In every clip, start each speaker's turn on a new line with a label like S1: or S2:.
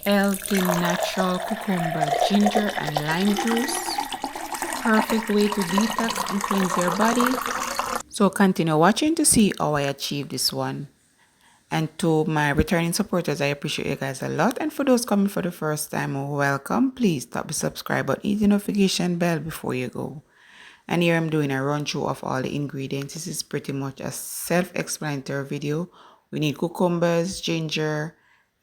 S1: healthy natural cucumber, ginger and lime juice. Perfect way to detox and cleanse your body. So continue watching to see how I achieve this one. And to my returning supporters, I appreciate you guys a lot. And for those coming for the first time, welcome. Please tap the subscribe button, hit the notification bell before you go. And here I'm doing a run through of all the ingredients. This is pretty much a self-explanatory video. We need cucumbers, ginger,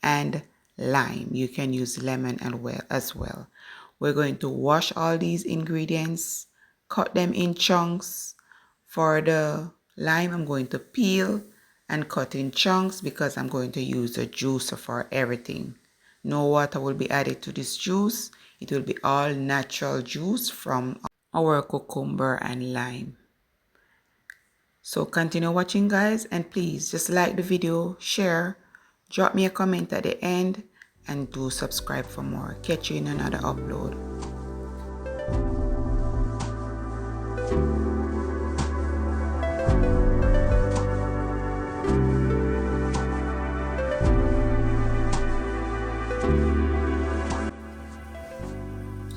S1: and lime. You can use lemon as well. We're going to wash all these ingredients, cut them in chunks. For the lime, I'm going to peel and cut in chunks because I'm going to use a juicer for everything. No water will be added to this juice. It will be all natural juice from our cucumber and lime. So continue watching, guys, and please just like the video, share, drop me a comment at the end, and do subscribe for more. Catch you in another upload.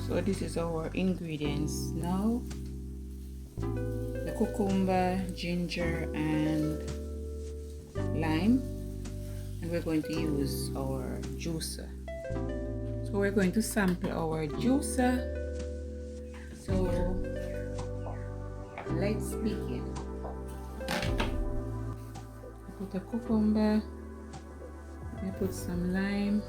S1: So this is our ingredients now: the cucumber, ginger, and lime, and we're going to use our juicer. So we're going to sample our juicer. So let's begin. I put a cucumber, I put some lime,